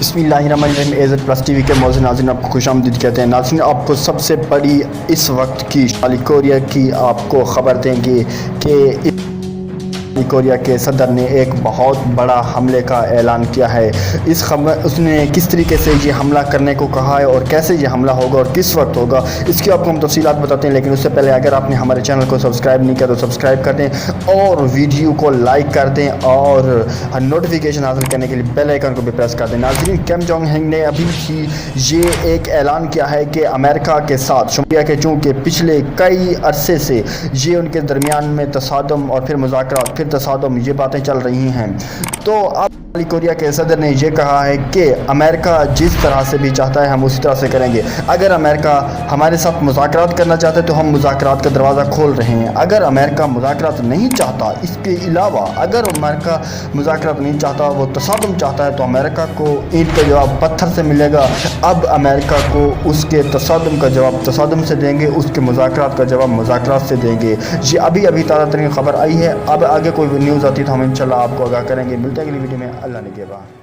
بسم اللہ الرحمن الرحیم۔ ایزڈ پلس ٹی وی کے معزز ناظرین آپ کو خوش آمدید کہتے ہیں۔ ناظرین آپ کو سب سے بڑی اس وقت کی شمالی کوریا کی آپ کو خبر دیں گے کہ شمالی کوریا کے صدر نے ایک بہت بڑا حملے کا اعلان کیا ہے۔ اس نے کس طریقے سے یہ حملہ کرنے کو کہا ہے اور کیسے یہ حملہ ہوگا اور کس وقت ہوگا، اس کی آپ کو ہم تفصیلات بتاتے ہیں، لیکن اس سے پہلے اگر آپ نے ہمارے چینل کو سبسکرائب نہیں کیا تو سبسکرائب کر دیں اور ویڈیو کو لائک کر دیں اور نوٹیفیکیشن حاصل کرنے کے لیے بیل آئیکن کو بھی پریس کر دیں۔ ناظرین کیم جونگ ہنگ نے ابھی ہی یہ ایک اعلان کیا ہے کہ امریکہ کے ساتھ شمالیہ کے چونکہ پچھلے کئی عرصے سے یہ ان کے درمیان میں تصادم اور پھر مذاکرات پھر تصادم یہ باتیں چل رہی ہیں، تو اب شمالی کوریا کے صدر نے یہ کہا ہے کہ امریکہ جس طرح سے بھی چاہتا ہے ہم اسی طرح سے کریں گے۔ اگر امریکہ ہمارے ساتھ مذاکرات کرنا چاہتا ہے تو ہم مذاکرات کا دروازہ کھول رہے ہیں، اگر امریکہ مذاکرات نہیں چاہتا، اس کے علاوہ اگر امریکہ مذاکرات نہیں چاہتا، وہ تصادم چاہتا ہے، تو امریکہ کو اینٹ کا جواب پتھر سے ملے گا۔ اب امریکہ کو اس کے تصادم کا جواب تصادم سے دیں گے، اس کے مذاکرات کا جواب مذاکرات سے دیں گے۔ یہ ابھی تازہ ترین خبر آئی ہے، اب آگے کوئی نیوز آتی تو ہم انشاءاللہ آپ کو آگاہ کریں گے۔ ملتے ہیں اگلی ویڈیو میں، اللہ نگہبان۔